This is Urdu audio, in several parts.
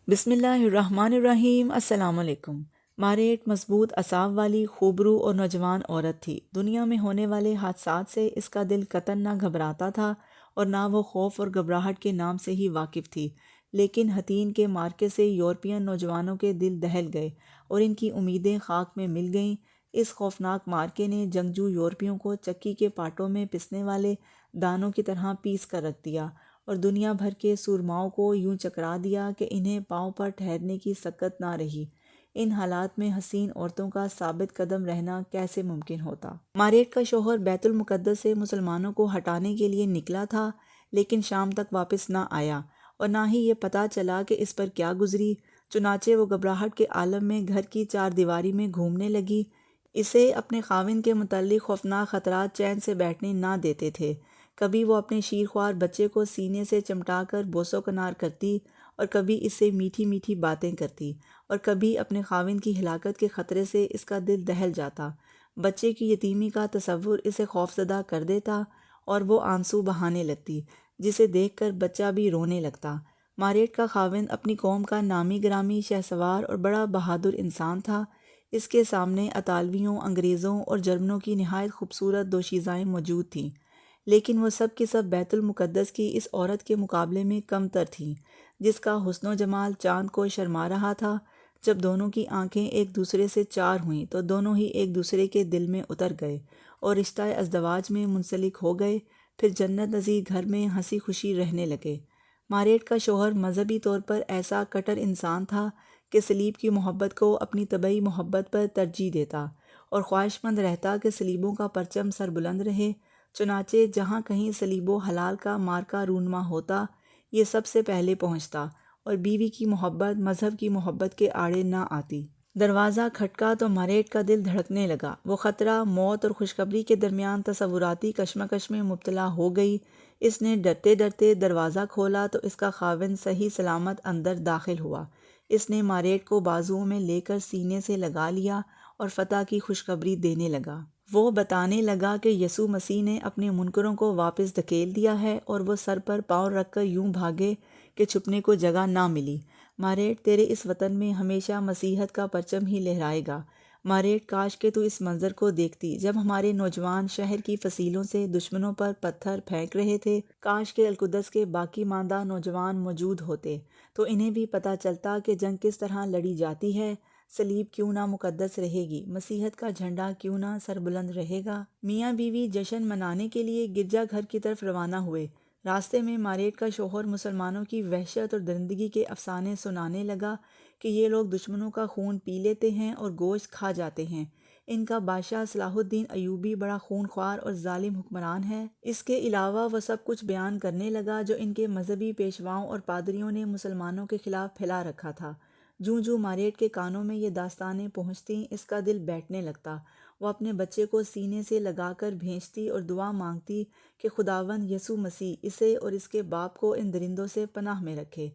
بسم اللہ الرحمن الرحیم۔ السلام علیکم۔ ماریٹ مضبوط اعصاب والی خوبرو اور نوجوان عورت تھی۔ دنیا میں ہونے والے حادثات سے اس کا دل قطعاً نہ گھبراتا تھا اور نہ وہ خوف اور گھبراہٹ کے نام سے ہی واقف تھی، لیکن حطین کے معرکے سے یورپین نوجوانوں کے دل دہل گئے اور ان کی امیدیں خاک میں مل گئیں۔ اس خوفناک معرکے نے جنگجو یورپیوں کو چکی کے پاٹوں میں پسنے والے دانوں کی طرح پیس کر رکھ دیا اور دنیا بھر کے سورماؤں کو یوں چکرا دیا کہ انہیں پاؤں پر ٹھہرنے کی سکت نہ رہی۔ ان حالات میں حسین عورتوں کا ثابت قدم رہنا کیسے ممکن ہوتا؟ ماریٹ کا شوہر بیت المقدس سے مسلمانوں کو ہٹانے کے لیے نکلا تھا، لیکن شام تک واپس نہ آیا اور نہ ہی یہ پتہ چلا کہ اس پر کیا گزری۔ چنانچہ وہ گھبراہٹ کے عالم میں گھر کی چار دیواری میں گھومنے لگی۔ اسے اپنے خاوند کے متعلق خوفناک خطرات چین سے بیٹھنے نہ دیتے تھے۔ کبھی وہ اپنے شیرخوار بچے کو سینے سے چمٹا کر بوس و کنار کرتی اور کبھی اس سے میٹھی میٹھی باتیں کرتی اور کبھی اپنے خاوند کی ہلاکت کے خطرے سے اس کا دل دہل جاتا۔ بچے کی یتیمی کا تصور اسے خوفزدہ کر دیتا اور وہ آنسو بہانے لگتی، جسے دیکھ کر بچہ بھی رونے لگتا۔ ماریٹ کا خاوند اپنی قوم کا نامی گرامی شہسوار اور بڑا بہادر انسان تھا۔ اس کے سامنے اطالویوں، انگریزوں اور جرمنوں کی نہایت خوبصورت دوشیزائیں موجود تھیں، لیکن وہ سب کی سب بیت المقدس کی اس عورت کے مقابلے میں کم تر تھیں، جس کا حسن و جمال چاند کو شرما رہا تھا۔ جب دونوں کی آنکھیں ایک دوسرے سے چار ہوئیں تو دونوں ہی ایک دوسرے کے دل میں اتر گئے اور رشتہ ازدواج میں منسلک ہو گئے۔ پھر جنت نظیر گھر میں ہنسی خوشی رہنے لگے۔ ماریٹ کا شوہر مذہبی طور پر ایسا کٹر انسان تھا کہ صلیب کی محبت کو اپنی طبعی محبت پر ترجیح دیتا اور خواہش مند رہتا کہ صلیبوں کا پرچم سر بلند رہے۔ چنانچہ جہاں کہیں صلیب و حلال کا مارکا رونما ہوتا، یہ سب سے پہلے پہنچتا اور بیوی کی محبت مذہب کی محبت کے آڑے نہ آتی۔ دروازہ کھٹکا تو ماریٹ کا دل دھڑکنے لگا۔ وہ خطرہ، موت اور خوشخبری کے درمیان تصوراتی کشمکش میں مبتلا ہو گئی۔ اس نے ڈرتے ڈرتے دروازہ کھولا تو اس کا خاوند صحیح سلامت اندر داخل ہوا۔ اس نے ماریٹ کو بازوؤں میں لے کر سینے سے لگا لیا اور فتح کی خوشخبری دینے لگا۔ وہ بتانے لگا کہ یسوع مسیح نے اپنے منکروں کو واپس دھکیل دیا ہے اور وہ سر پر پاؤں رکھ کر یوں بھاگے کہ چھپنے کو جگہ نہ ملی۔ ماریٹ، تیرے اس وطن میں ہمیشہ مسیحیت کا پرچم ہی لہرائے گا۔ ماریٹ، کاش کہ تو اس منظر کو دیکھتی جب ہمارے نوجوان شہر کی فصیلوں سے دشمنوں پر پتھر پھینک رہے تھے۔ کاش کہ القدس کے باقی ماندہ نوجوان موجود ہوتے تو انہیں بھی پتہ چلتا کہ جنگ کس طرح لڑی جاتی ہے۔ صلیب کیوں نہ مقدس رہے گی، مسیحیت کا جھنڈا کیوں نہ سربلند رہے گا۔ میاں بیوی جشن منانے کے لیے گرجا گھر کی طرف روانہ ہوئے۔ راستے میں ماریٹ کا شوہر مسلمانوں کی وحشت اور درندگی کے افسانے سنانے لگا کہ یہ لوگ دشمنوں کا خون پی لیتے ہیں اور گوشت کھا جاتے ہیں۔ ان کا بادشاہ صلاح الدین ایوبی بڑا خون خوار اور ظالم حکمران ہے۔ اس کے علاوہ وہ سب کچھ بیان کرنے لگا جو ان کے مذہبی پیشواؤں اور پادریوں نے مسلمانوں کے خلاف پھیلا رکھا تھا۔ جوں جوں ماریٹ کے کانوں میں یہ داستانیں پہنچتیں، اس کا دل بیٹھنے لگتا۔ وہ اپنے بچے کو سینے سے لگا کر بھیجتی اور دعا مانگتی کہ خداوند یسوع مسیح اسے اور اس کے باپ کو ان درندوں سے پناہ میں رکھے۔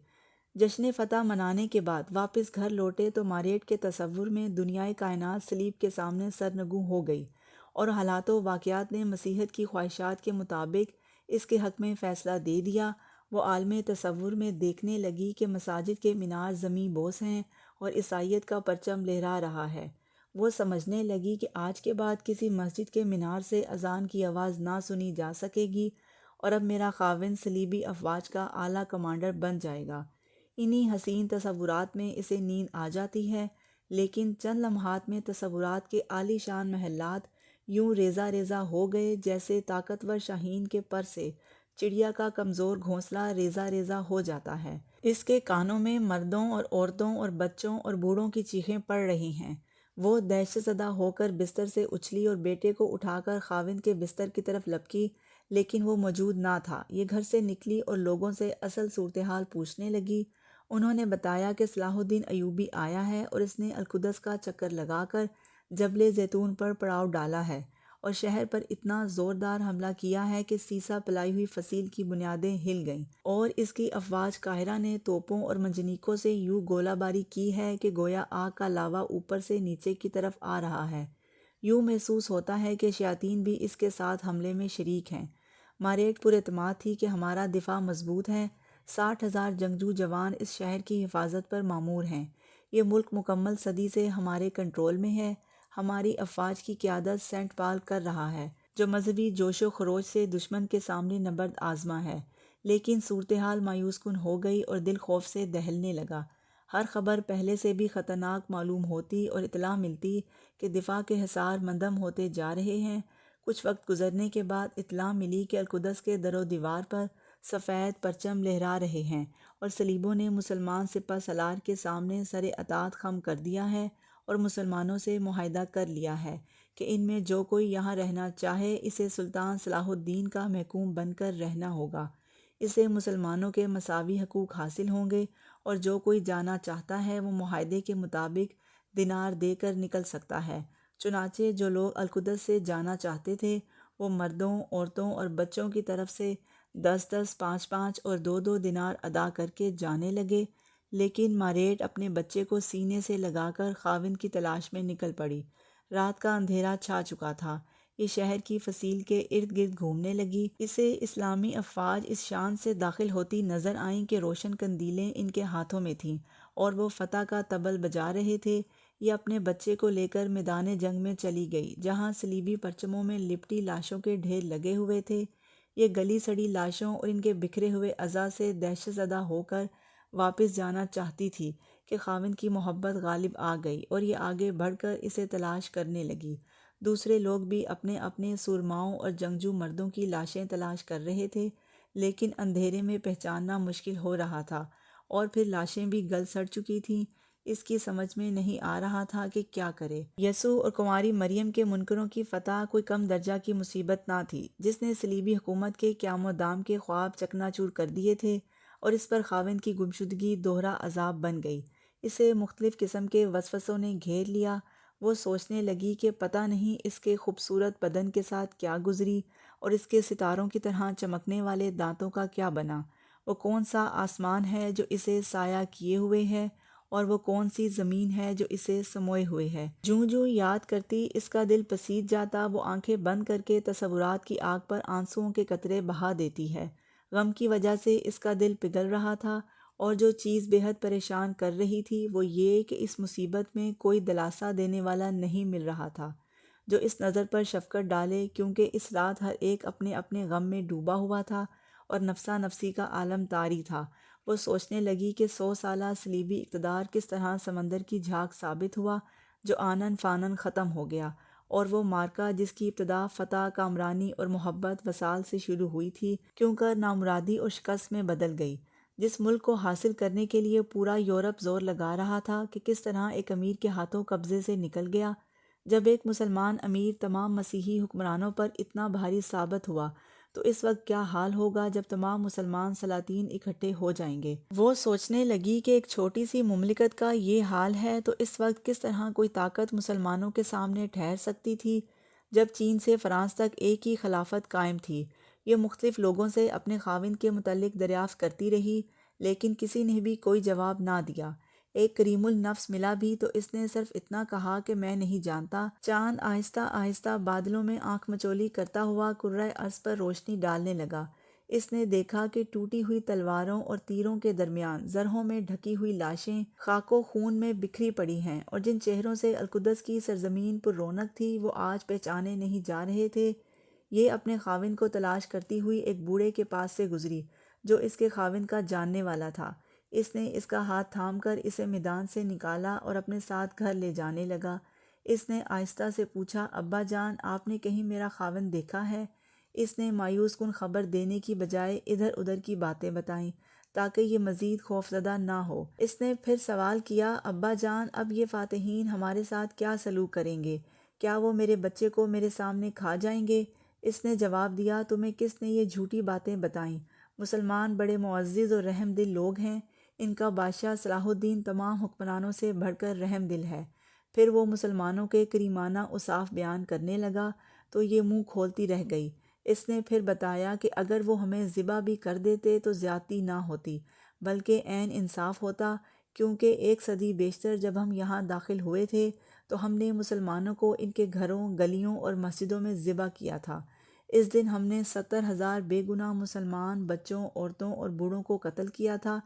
جشن فتح منانے کے بعد واپس گھر لوٹے تو ماریٹ کے تصور میں دنیائے کائنات صلیب کے سامنے سرنگوں ہو گئی اور حالات و واقعات نے مسیحیت کی خواہشات کے مطابق اس کے حق میں فیصلہ دے دیا۔ وہ عالم تصور میں دیکھنے لگی کہ مساجد کے مینار زمیں بوس ہیں اور عیسائیت کا پرچم لہرا رہا ہے۔ وہ سمجھنے لگی کہ آج کے بعد کسی مسجد کے مینار سے اذان کی آواز نہ سنی جا سکے گی اور اب میرا خاوند صلیبی افواج کا اعلیٰ کمانڈر بن جائے گا۔ انہی حسین تصورات میں اسے نیند آ جاتی ہے، لیکن چند لمحات میں تصورات کے عالی شان محلات یوں ریزہ ریزہ ہو گئے جیسے طاقتور شاہین کے پر سے چڑیا کا کمزور گھونسلہ ریزہ ریزہ ہو جاتا ہے۔ اس کے کانوں میں مردوں اور عورتوں اور بچوں اور بوڑھوں کی چیخیں پڑ رہی ہیں۔ وہ دہشت زدہ ہو کر بستر سے اچھلی اور بیٹے کو اٹھا کر خاوند کے بستر کی طرف لپکی، لیکن وہ موجود نہ تھا۔ یہ گھر سے نکلی اور لوگوں سے اصل صورتحال پوچھنے لگی۔ انہوں نے بتایا کہ صلاح الدین ایوبی آیا ہے اور اس نے القدس کا چکر لگا کر جبل زیتون پر پڑاؤ ڈالا ہے اور شہر پر اتنا زوردار حملہ کیا ہے کہ سیسا پلائی ہوئی فصیل کی بنیادیں ہل گئیں اور اس کی افواج قاہرہ نے توپوں اور منجنیقوں سے یوں گولہ باری کی ہے کہ گویا آگ کا لاوا اوپر سے نیچے کی طرف آ رہا ہے۔ یوں محسوس ہوتا ہے کہ شیاطین بھی اس کے ساتھ حملے میں شریک ہیں۔ ماریٹ پر اعتماد تھی کہ ہمارا دفاع مضبوط ہے۔ 60,000 جنگجو جوان اس شہر کی حفاظت پر مامور ہیں۔ یہ ملک مکمل صدی سے ہمارے کنٹرول میں ہے۔ ہماری افواج کی قیادت سینٹ پال کر رہا ہے، جو مذہبی جوش و خروش سے دشمن کے سامنے نبرد آزما ہے۔ لیکن صورتحال مایوس کن ہو گئی اور دل خوف سے دہلنے لگا۔ ہر خبر پہلے سے بھی خطرناک معلوم ہوتی اور اطلاع ملتی کہ دفاع کے حصار منہدم ہوتے جا رہے ہیں۔ کچھ وقت گزرنے کے بعد اطلاع ملی کہ القدس کے در و دیوار پر سفید پرچم لہرا رہے ہیں اور صلیبوں نے مسلمان سپہ سالار کے سامنے سر اطاعت خم کر دیا ہے اور مسلمانوں سے معاہدہ کر لیا ہے کہ ان میں جو کوئی یہاں رہنا چاہے اسے سلطان صلاح الدین کا محکوم بن کر رہنا ہوگا۔ اسے مسلمانوں کے مساوی حقوق حاصل ہوں گے اور جو کوئی جانا چاہتا ہے وہ معاہدے کے مطابق دینار دے کر نکل سکتا ہے۔ چنانچہ جو لوگ القدس سے جانا چاہتے تھے وہ مردوں، عورتوں اور بچوں کی طرف سے 10 5 اور 2 دینار ادا کر کے جانے لگے۔ لیکن ماریٹ اپنے بچے کو سینے سے لگا کر خاوند کی تلاش میں نکل پڑی۔ رات کا اندھیرا چھا چکا تھا۔ یہ شہر کی فصیل کے ارد گرد گھومنے لگی۔ اسے اسلامی افواج اس شان سے داخل ہوتی نظر آئیں کہ روشن قندیلیں ان کے ہاتھوں میں تھیں اور وہ فتح کا طبل بجا رہے تھے۔ یہ اپنے بچے کو لے کر میدان جنگ میں چلی گئی جہاں صلیبی پرچموں میں لپٹی لاشوں کے ڈھیر لگے ہوئے تھے۔ یہ گلی سڑی لاشوں اور ان کے بکھرے ہوئے اعضاء سے دہشت زدہ ہو کر واپس جانا چاہتی تھی کہ خاوند کی محبت غالب آ گئی اور یہ آگے بڑھ کر اسے تلاش کرنے لگی۔ دوسرے لوگ بھی اپنے اپنے سورماؤں اور جنگجو مردوں کی لاشیں تلاش کر رہے تھے، لیکن اندھیرے میں پہچاننا مشکل ہو رہا تھا اور پھر لاشیں بھی گل سڑ چکی تھیں۔ اس کی سمجھ میں نہیں آ رہا تھا کہ کیا کرے۔ یسوع اور کنواری مریم کے منکروں کی فتح کوئی کم درجہ کی مصیبت نہ تھی جس نے صلیبی حکومت کے قیام و دام کے خواب چکنا چور کر دیے تھے، اور اس پر خاوند کی گمشدگی دوہرا عذاب بن گئی۔ اسے مختلف قسم کے وسوسوں نے گھیر لیا۔ وہ سوچنے لگی کہ پتہ نہیں اس کے خوبصورت بدن کے ساتھ کیا گزری اور اس کے ستاروں کی طرح چمکنے والے دانتوں کا کیا بنا۔ وہ کون سا آسمان ہے جو اسے سایہ کیے ہوئے ہے اور وہ کون سی زمین ہے جو اسے سموئے ہوئے ہے۔ جوں جوں یاد کرتی اس کا دل پسیج جاتا، وہ آنکھیں بند کر کے تصورات کی آگ پر آنسوؤں کے قطرے بہا دیتی ہے۔ غم کی وجہ سے اس کا دل پگھل رہا تھا، اور جو چیز بے حد پریشان کر رہی تھی وہ یہ کہ اس مصیبت میں کوئی دلاسا دینے والا نہیں مل رہا تھا جو اس نظر پر شفقت ڈالے، کیونکہ اس رات ہر ایک اپنے اپنے غم میں ڈوبا ہوا تھا اور نفسا نفسی کا عالم طاری تھا۔ وہ سوچنے لگی کہ 100 سالہ صلیبی اقتدار کس طرح سمندر کی جھاگ ثابت ہوا جو آنن فانن ختم ہو گیا، اور وہ مارکا جس کی ابتدا فتح، کامرانی اور محبت وصال سے شروع ہوئی تھی کیوں کر نامرادی اور شکست میں بدل گئی۔ جس ملک کو حاصل کرنے کے لیے پورا یورپ زور لگا رہا تھا کہ کس طرح ایک امیر کے ہاتھوں قبضے سے نکل گیا۔ جب ایک مسلمان امیر تمام مسیحی حکمرانوں پر اتنا بھاری ثابت ہوا تو اس وقت کیا حال ہوگا جب تمام مسلمان سلاطین اکٹھے ہو جائیں گے۔ وہ سوچنے لگی کہ ایک چھوٹی سی مملکت کا یہ حال ہے تو اس وقت کس طرح کوئی طاقت مسلمانوں کے سامنے ٹھہر سکتی تھی، جب چین سے فرانس تک ایک ہی خلافت قائم تھی۔ یہ مختلف لوگوں سے اپنے خاوند کے متعلق دریافت کرتی رہی، لیکن کسی نے بھی کوئی جواب نہ دیا۔ ایک کریم النفس ملا بھی تو اس نے صرف اتنا کہا کہ میں نہیں جانتا۔ چاند آہستہ آہستہ بادلوں میں آنکھ مچولی کرتا ہوا کرۂ ارض پر روشنی ڈالنے لگا۔ اس نے دیکھا کہ ٹوٹی ہوئی تلواروں اور تیروں کے درمیان زرہوں میں ڈھکی ہوئی لاشیں خاک و خون میں بکھری پڑی ہیں، اور جن چہروں سے القدس کی سرزمین پر رونق تھی وہ آج پہچانے نہیں جا رہے تھے۔ یہ اپنے خاوند کو تلاش کرتی ہوئی ایک بوڑھے کے پاس سے گزری جو اس کے خاوند کا جاننے والا تھا۔ اس نے اس کا ہاتھ تھام کر اسے میدان سے نکالا اور اپنے ساتھ گھر لے جانے لگا۔ اس نے آہستہ سے پوچھا، ابا جان، آپ نے کہیں میرا خاوند دیکھا ہے؟ اس نے مایوس کن خبر دینے کی بجائے ادھر ادھر کی باتیں بتائیں تاکہ یہ مزید خوفزدہ نہ ہو۔ اس نے پھر سوال کیا، ابا جان، اب یہ فاتحین ہمارے ساتھ کیا سلوک کریں گے؟ کیا وہ میرے بچے کو میرے سامنے کھا جائیں گے؟ اس نے جواب دیا، تمہیں کس نے یہ جھوٹی باتیں بتائیں؟ مسلمان بڑے معزز اور رحم دل لوگ ہیں۔ ان کا بادشاہ صلاح الدین تمام حکمرانوں سے بڑھ کر رحم دل ہے۔ پھر وہ مسلمانوں کے کریمانہ اوصاف بیان کرنے لگا تو یہ منہ کھولتی رہ گئی۔ اس نے پھر بتایا کہ اگر وہ ہمیں ذبح بھی کر دیتے تو زیادتی نہ ہوتی بلکہ عین انصاف ہوتا، کیونکہ 1 صدی بیشتر جب ہم یہاں داخل ہوئے تھے تو ہم نے مسلمانوں کو ان کے گھروں، گلیوں اور مسجدوں میں ذبح کیا تھا۔ اس دن ہم نے 70,000 بے گناہ مسلمان بچوں، عورتوں اور بوڑھوں کو قتل کیا تھا،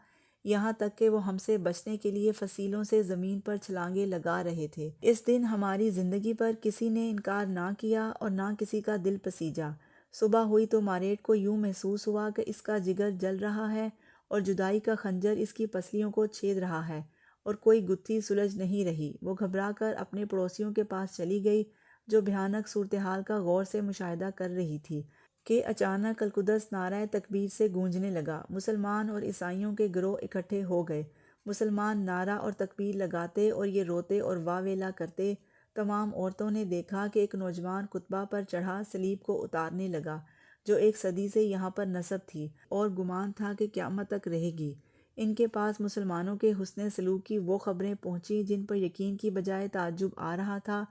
یہاں تک کہ وہ ہم سے بچنے کے لیے فصیلوں سے زمین پر چھلانگیں لگا رہے تھے۔ اس دن ہماری زندگی پر کسی نے انکار نہ کیا اور نہ کسی کا دل پسیجا۔ صبح ہوئی تو ماریٹ کو یوں محسوس ہوا کہ اس کا جگر جل رہا ہے اور جدائی کا خنجر اس کی پسلیوں کو چھید رہا ہے اور کوئی گتھی سلجھ نہیں رہی۔ وہ گھبرا کر اپنے پڑوسیوں کے پاس چلی گئی جو بھیانک صورتحال کا غور سے مشاہدہ کر رہی تھی کہ اچانک القدس نعرہ تکبیر سے گونجنے لگا۔ مسلمان اور عیسائیوں کے گروہ اکٹھے ہو گئے۔ مسلمان نعرہ اور تکبیر لگاتے اور یہ روتے اور واہ ویلا کرتے۔ تمام عورتوں نے دیکھا کہ ایک نوجوان خطبہ پر چڑھا صلیب کو اتارنے لگا جو 1 صدی سے یہاں پر نصب تھی اور گمان تھا کہ قیامت تک رہے گی۔ ان کے پاس مسلمانوں کے حسن سلوک کی وہ خبریں پہنچیں جن پر یقین کی بجائے تعجب آ رہا تھا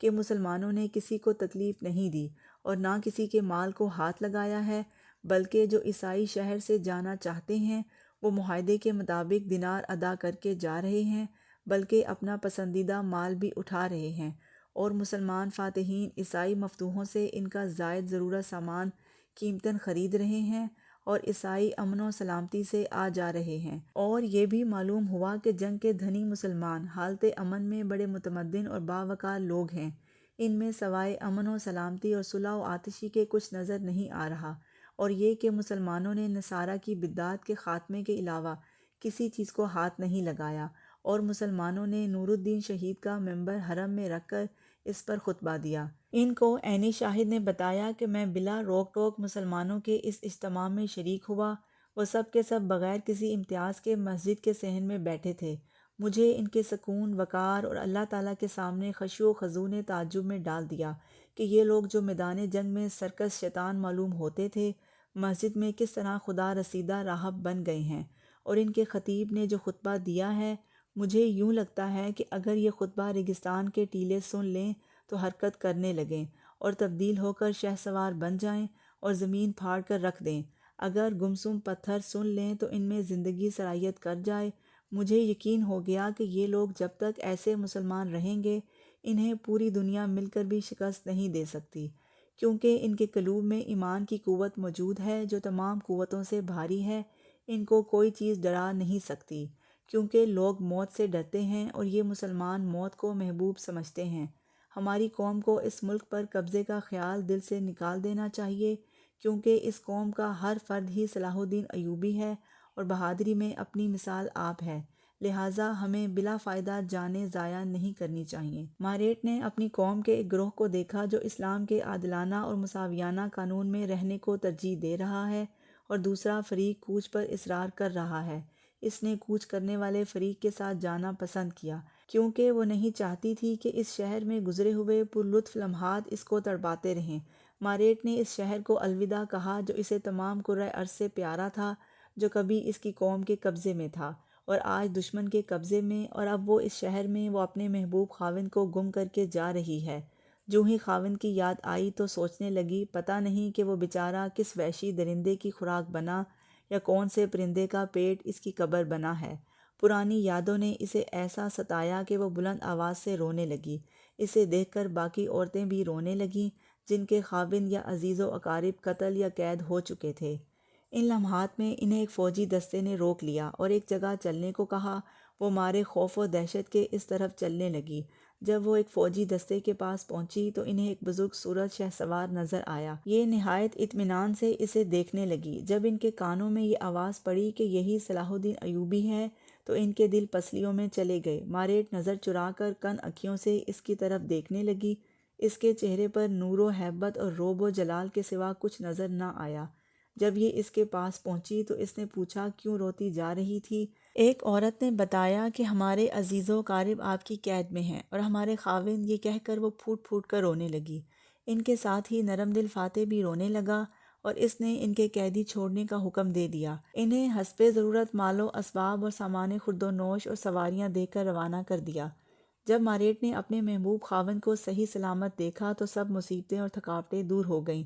کہ مسلمانوں نے کسی کو تکلیف نہیں دی اور نہ کسی کے مال کو ہاتھ لگایا ہے، بلکہ جو عیسائی شہر سے جانا چاہتے ہیں وہ معاہدے کے مطابق دینار ادا کر کے جا رہے ہیں، بلکہ اپنا پسندیدہ مال بھی اٹھا رہے ہیں، اور مسلمان فاتحین عیسائی مفتوحوں سے ان کا زائد ضرورت سامان قیمتاً خرید رہے ہیں اور عیسائی امن و سلامتی سے آ جا رہے ہیں۔ اور یہ بھی معلوم ہوا کہ جنگ کے دھنی مسلمان حالت امن میں بڑے متمدن اور باوقار لوگ ہیں، ان میں سوائے امن و سلامتی اور صلح و آتشی کے کچھ نظر نہیں آ رہا، اور یہ کہ مسلمانوں نے نصارہ کی بدعات کے خاتمے کے علاوہ کسی چیز کو ہاتھ نہیں لگایا، اور مسلمانوں نے نور الدین شہید کا منبر حرم میں رکھ کر اس پر خطبہ دیا۔ ان کو عینی شاہد نے بتایا کہ میں بلا روک ٹوک مسلمانوں کے اس اجتماع میں شریک ہوا۔ وہ سب کے سب بغیر کسی امتیاز کے مسجد کے صحن میں بیٹھے تھے۔ مجھے ان کے سکون، وقار اور اللہ تعالیٰ کے سامنے خشوع و خضوع نے تعجب میں ڈال دیا کہ یہ لوگ جو میدان جنگ میں سرکس شیطان معلوم ہوتے تھے، مسجد میں کس طرح خدا رسیدہ راہب بن گئے ہیں۔ اور ان کے خطیب نے جو خطبہ دیا ہے، مجھے یوں لگتا ہے کہ اگر یہ خطبہ ریگستان کے ٹیلے سن لیں تو حرکت کرنے لگیں اور تبدیل ہو کر شہسوار بن جائیں اور زمین پھاڑ کر رکھ دیں۔ اگر گمسم پتھر سن لیں تو ان میں زندگی سرایت کر جائے۔ مجھے یقین ہو گیا کہ یہ لوگ جب تک ایسے مسلمان رہیں گے انہیں پوری دنیا مل کر بھی شکست نہیں دے سکتی، کیونکہ ان کے قلوب میں ایمان کی قوت موجود ہے جو تمام قوتوں سے بھاری ہے۔ ان کو کوئی چیز ڈرا نہیں سکتی، کیونکہ لوگ موت سے ڈرتے ہیں اور یہ مسلمان موت کو محبوب سمجھتے ہیں۔ ہماری قوم کو اس ملک پر قبضے کا خیال دل سے نکال دینا چاہیے، کیونکہ اس قوم کا ہر فرد ہی صلاح الدین ایوبی ہے اور بہادری میں اپنی مثال آپ ہے، لہٰذا ہمیں بلا فائدہ جانیں ضائع نہیں کرنی چاہیے۔ ماریٹ نے اپنی قوم کے ایک گروہ کو دیکھا جو اسلام کے عادلانہ اور مساویانہ قانون میں رہنے کو ترجیح دے رہا ہے، اور دوسرا فریق کوچ پر اصرار کر رہا ہے۔ اس نے کوچ کرنے والے فریق کے ساتھ جانا پسند کیا، کیونکہ وہ نہیں چاہتی تھی کہ اس شہر میں گزرے ہوئے پرلطف لمحات اس کو تڑپاتے رہیں۔ ماریٹ نے اس شہر کو الوداع کہا جو اسے تمام کرۂ ارض سے پیارا تھا، جو کبھی اس کی قوم کے قبضے میں تھا اور آج دشمن کے قبضے میں، اور اب وہ اس شہر میں وہ اپنے محبوب خاوند کو گم کر کے جا رہی ہے۔ جو ہی خاوند کی یاد آئی تو سوچنے لگی، پتہ نہیں کہ وہ بیچارہ کس وحشی درندے کی خوراک بنا یا کون سے پرندے کا پیٹ اس کی قبر بنا ہے۔ پرانی یادوں نے اسے ایسا ستایا کہ وہ بلند آواز سے رونے لگی۔ اسے دیکھ کر باقی عورتیں بھی رونے لگیں جن کے خاوند یا عزیز و اقارب قتل یا قید ہو چکے تھے۔ ان لمحات میں انہیں ایک فوجی دستے نے روک لیا اور ایک جگہ چلنے کو کہا۔ وہ مارے خوف و دہشت کے اس طرف چلنے لگی۔ جب وہ ایک فوجی دستے کے پاس پہنچی تو انہیں ایک بزرگ صورت شہسوار نظر آیا۔ یہ نہایت اطمینان سے اسے دیکھنے لگی۔ جب ان کے کانوں میں یہ آواز پڑی کہ یہی صلاح الدین ایوبی ہے تو ان کے دل پسلیوں میں چلے گئے۔ ماریٹ نظر چرا کر کن اکھیوں سے اس کی طرف دیکھنے لگی۔ اس کے چہرے پر نور و ہیبت اور رعب و جلال کے سوا کچھ نظر نہ آیا۔ جب یہ اس کے پاس پہنچی تو اس نے پوچھا کیوں روتی جا رہی تھی؟ ایک عورت نے بتایا کہ ہمارے عزیز و اقارب آپ کی قید میں ہیں اور ہمارے خاوند، یہ کہہ کر وہ پھوٹ پھوٹ کر رونے لگی۔ ان کے ساتھ ہی نرم دل فاتح بھی رونے لگا اور اس نے ان کے قیدی چھوڑنے کا حکم دے دیا۔ انہیں حسب ضرورت مال و اسباب اور سامان خورد و نوش اور سواریاں دے کر روانہ کر دیا۔ جب ماریٹ نے اپنے محبوب خاوند کو صحیح سلامت دیکھا تو سب مصیبتیں اور تھکاوٹیں دور ہو گئیں۔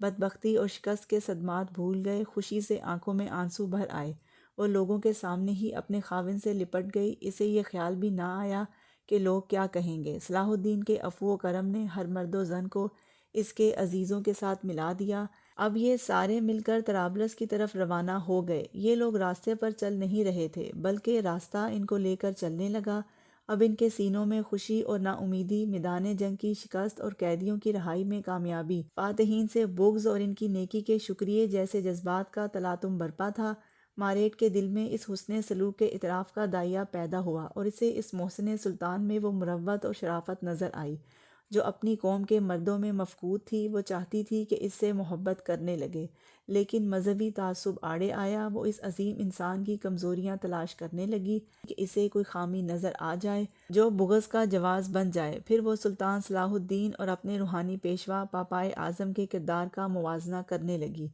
بدبختی اور شکست کے صدمات بھول گئے، خوشی سے آنکھوں میں آنسو بھر آئے۔ وہ لوگوں کے سامنے ہی اپنے خاوند سے لپٹ گئی۔ اسے یہ خیال بھی نہ آیا کہ لوگ کیا کہیں گے۔ صلاح الدین کے عفو و کرم نے ہر مرد و زن کو اس کے عزیزوں کے ساتھ ملا دیا۔ اب یہ سارے مل کر طرابلس کی طرف روانہ ہو گئے۔ یہ لوگ راستے پر چل نہیں رہے تھے بلکہ راستہ ان کو لے کر چلنے لگا۔ اب ان کے سینوں میں خوشی اور نا امیدی، میدان جنگ کی شکست اور قیدیوں کی رہائی میں کامیابی، فاتحین سے بغض اور ان کی نیکی کے شکریہ جیسے جذبات کا تلاطم برپا تھا۔ ماریٹ کے دل میں اس حسن سلوک کے اعتراف کا داعیہ پیدا ہوا اور اسے اس محسن سلطان میں وہ مروت اور شرافت نظر آئی جو اپنی قوم کے مردوں میں مفقود تھی۔ وہ چاہتی تھی کہ اس سے محبت کرنے لگے، لیکن مذہبی تعصب آڑے آیا۔ وہ اس عظیم انسان کی کمزوریاں تلاش کرنے لگی کہ اسے کوئی خامی نظر آ جائے جو بغض کا جواز بن جائے۔ پھر وہ سلطان صلاح الدین اور اپنے روحانی پیشوا پاپائے اعظم کے کردار کا موازنہ کرنے لگی،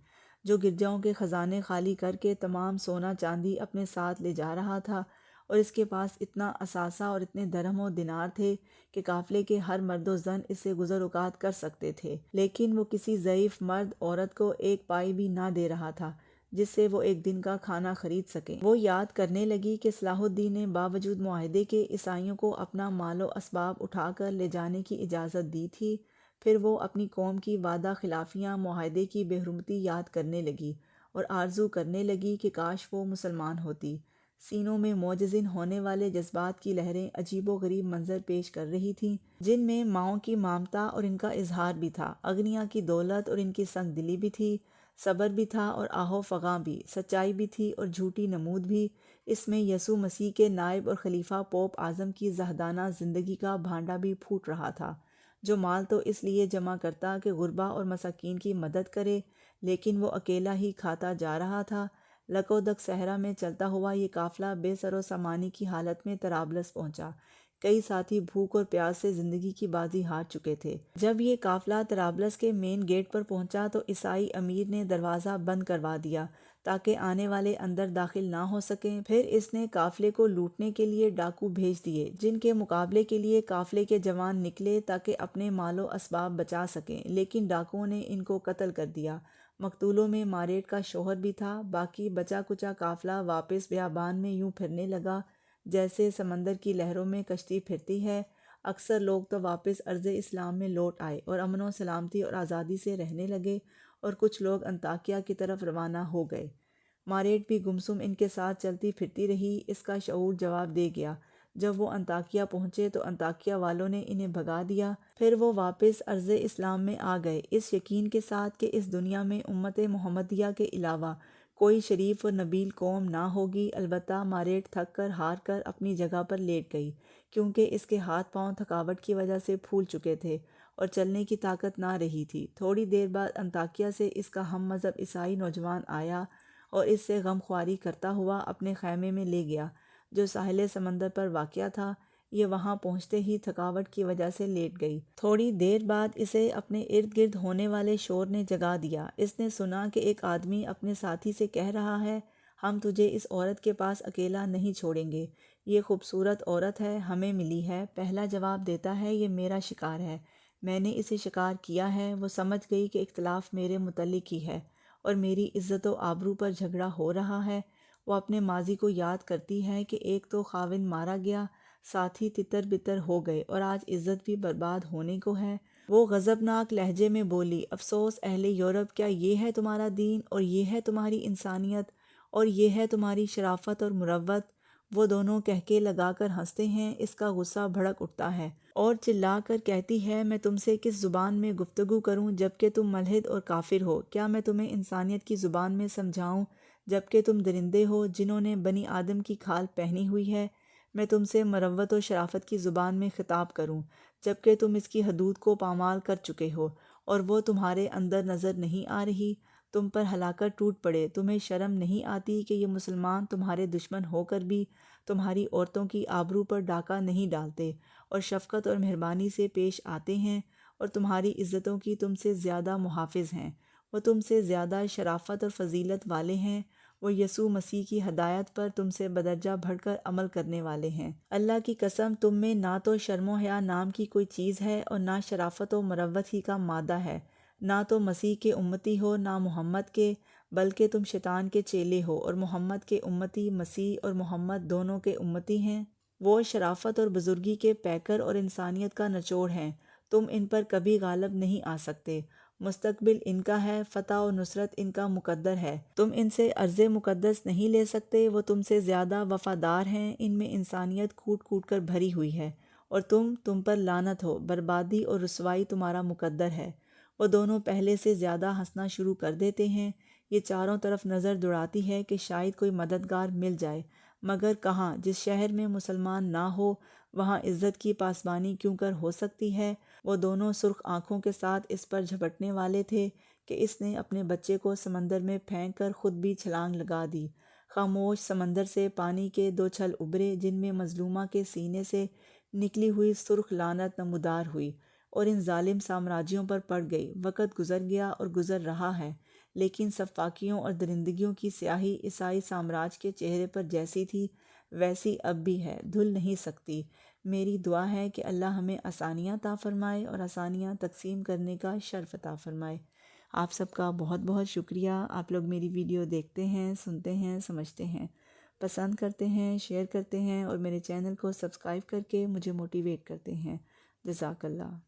جو گرجاؤں کے خزانے خالی کر کے تمام سونا چاندی اپنے ساتھ لے جا رہا تھا، اور اس کے پاس اتنا اثاثہ اور اتنے درہم و دینار تھے کہ قافلے کے ہر مرد و زن اس سے گزر اوقات کر سکتے تھے، لیکن وہ کسی ضعیف مرد عورت کو ایک پائی بھی نہ دے رہا تھا جس سے وہ ایک دن کا کھانا خرید سکیں۔ وہ یاد کرنے لگی کہ صلاح الدین نے باوجود معاہدے کے عیسائیوں کو اپنا مال و اسباب اٹھا کر لے جانے کی اجازت دی تھی۔ پھر وہ اپنی قوم کی وعدہ خلافیاں، معاہدے کی بے حرمتی یاد کرنے لگی اور آرزو کرنے لگی کہ کاش وہ مسلمان ہوتی۔ سینوں میں موجزن ہونے والے جذبات کی لہریں عجیب و غریب منظر پیش کر رہی تھیں، جن میں ماؤں کی مامتا اور ان کا اظہار بھی تھا، اغنیا کی دولت اور ان کی سنگ دلی بھی تھی، صبر بھی تھا اور آہ و فغاں بھی، سچائی بھی تھی اور جھوٹی نمود بھی۔ اس میں یسوع مسیح کے نائب اور خلیفہ پوپ اعظم کی زاہدانہ زندگی کا بھانڈا بھی پھوٹ رہا تھا، جو مال تو اس لیے جمع کرتا کہ غربا اور مساکین کی مدد کرے، لیکن وہ اکیلا ہی کھاتا جا رہا تھا۔ لکودک صحرا میں چلتا ہوا یہ قافلہ بے سر و سامانی کی حالت میں طرابلس پہنچا۔ کئی ساتھی بھوک اور پیاس سے زندگی کی بازی ہار چکے تھے۔ جب یہ قافلہ طرابلس کے مین گیٹ پر پہنچا تو عیسائی امیر نے دروازہ بند کروا دیا تاکہ آنے والے اندر داخل نہ ہو سکیں۔ پھر اس نے قافلے کو لوٹنے کے لیے ڈاکو بھیج دیے، جن کے مقابلے کے لیے قافلے کے جوان نکلے تاکہ اپنے مال و اسباب بچا سکیں، لیکن ڈاکوؤں نے ان کو قتل کر دیا۔ مقتولوں میں ماریٹ کا شوہر بھی تھا۔ باقی بچا کچا قافلہ واپس بیابان میں یوں پھرنے لگا جیسے سمندر کی لہروں میں کشتی پھرتی ہے۔ اکثر لوگ تو واپس ارض اسلام میں لوٹ آئے اور امن و سلامتی اور آزادی سے رہنے لگے، اور کچھ لوگ انطاکیہ کی طرف روانہ ہو گئے۔ ماریٹ بھی گمسم ان کے ساتھ چلتی پھرتی رہی۔ اس کا شعور جواب دے گیا۔ جب وہ انطاکیہ پہنچے تو انطاکیہ والوں نے انہیں بھگا دیا۔ پھر وہ واپس ارض اسلام میں آ گئے، اس یقین کے ساتھ کہ اس دنیا میں امت محمدیہ کے علاوہ کوئی شریف و نبیل قوم نہ ہوگی۔ البتہ ماریٹ تھک کر ہار کر اپنی جگہ پر لیٹ گئی، کیونکہ اس کے ہاتھ پاؤں تھکاوٹ کی وجہ سے پھول چکے تھے اور چلنے کی طاقت نہ رہی تھی۔ تھوڑی دیر بعد انطاکیہ سے اس کا ہم مذہب عیسائی نوجوان آیا اور اس سے غم خواری کرتا ہوا اپنے خیمے میں لے گیا جو ساحل سمندر پر واقع تھا۔ یہ وہاں پہنچتے ہی تھکاوٹ کی وجہ سے لیٹ گئی۔ تھوڑی دیر بعد اسے اپنے ارد گرد ہونے والے شور نے جگا دیا۔ اس نے سنا کہ ایک آدمی اپنے ساتھی سے کہہ رہا ہے، ہم تجھے اس عورت کے پاس اکیلا نہیں چھوڑیں گے، یہ خوبصورت عورت ہے، ہمیں ملی ہے۔ پہلا جواب دیتا ہے، یہ میرا شکار ہے، میں نے اسے شکار کیا ہے۔ وہ سمجھ گئی کہ اختلاف میرے متعلق ہی ہے اور میری عزت و آبرو پر جھگڑا ہو رہا ہے۔ وہ اپنے ماضی کو یاد کرتی ہے کہ ایک تو خاوند مارا گیا، ساتھی تتر بتر ہو گئے اور آج عزت بھی برباد ہونے کو ہے۔ وہ غضبناک لہجے میں بولی، افسوس اہل یورپ، کیا یہ ہے تمہارا دین اور یہ ہے تمہاری انسانیت اور یہ ہے تمہاری شرافت اور مروت؟ وہ دونوں کہکے لگا کر ہنستے ہیں۔ اس کا غصہ بھڑک اٹھتا ہے اور چلا کر کہتی ہے، میں تم سے کس زبان میں گفتگو کروں جبکہ تم ملحد اور کافر ہو؟ کیا میں تمہیں انسانیت کی زبان میں سمجھاؤں جبکہ تم درندے ہو جنہوں نے بنی آدم کی کھال پہنی ہوئی ہے؟ میں تم سے مروت و شرافت کی زبان میں خطاب کروں جبکہ تم اس کی حدود کو پامال کر چکے ہو اور وہ تمہارے اندر نظر نہیں آ رہی؟ تم پر ہلاکت ٹوٹ پڑے۔ تمہیں شرم نہیں آتی کہ یہ مسلمان تمہارے دشمن ہو کر بھی تمہاری عورتوں کی آبرو پر ڈاکہ نہیں ڈالتے اور شفقت اور مہربانی سے پیش آتے ہیں اور تمہاری عزتوں کی تم سے زیادہ محافظ ہیں؟ وہ تم سے زیادہ شرافت اور فضیلت والے ہیں۔ وہ یسوع مسیح کی ہدایت پر تم سے بدرجہ بڑھ کر عمل کرنے والے ہیں۔ اللہ کی قسم، تم میں نہ تو شرم و حیا نام کی کوئی چیز ہے اور نہ شرافت و مروت ہی کا مادہ ہے۔ نہ تو مسیح کے امتی ہو نہ محمد کے، بلکہ تم شیطان کے چیلے ہو اور محمد کے امتی۔ مسیح اور محمد دونوں کے امتی ہیں۔ وہ شرافت اور بزرگی کے پیکر اور انسانیت کا نچوڑ ہیں۔ تم ان پر کبھی غالب نہیں آ سکتے، مستقبل ان کا ہے، فتح و نصرت ان کا مقدر ہے، تم ان سے عرض مقدس نہیں لے سکتے، وہ تم سے زیادہ وفادار ہیں، ان میں انسانیت کوٹ کوٹ کر بھری ہوئی ہے، اور تم پر لعنت ہو، بربادی اور رسوائی تمہارا مقدر ہے۔ وہ دونوں پہلے سے زیادہ ہنسنا شروع کر دیتے ہیں، یہ چاروں طرف نظر دوڑاتی ہے کہ شاید کوئی مددگار مل جائے، مگر کہاں، جس شہر میں مسلمان نہ ہو وہاں عزت کی پاسبانی کیوں کر ہو سکتی ہے؟ وہ دونوں سرخ آنکھوں کے ساتھ اس پر جھپٹنے والے تھے کہ اس نے اپنے بچے کو سمندر میں پھینک کر خود بھی چھلانگ لگا دی۔ خاموش سمندر سے پانی کے دو چھل ابھرے جن میں مظلومہ کے سینے سے نکلی ہوئی سرخ لعنت نمودار ہوئی اور ان ظالم سامراجیوں پر پڑ گئی۔ وقت گزر گیا اور گزر رہا ہے، لیکن سفاکیوں اور درندگیوں کی سیاہی عیسائی سامراج کے چہرے پر جیسی تھی ویسی اب بھی ہے، دھل نہیں سکتی۔ میری دعا ہے کہ اللہ ہمیں آسانیاں عطا فرمائے اور آسانیاں تقسیم کرنے کا شرف عطا فرمائے۔ آپ سب کا بہت بہت شکریہ۔ آپ لوگ میری ویڈیو دیکھتے ہیں، سنتے ہیں، سمجھتے ہیں، پسند کرتے ہیں، شیئر کرتے ہیں اور میرے چینل کو سبسکرائب کر کے مجھے موٹیویٹ کرتے ہیں۔ جزاک اللہ۔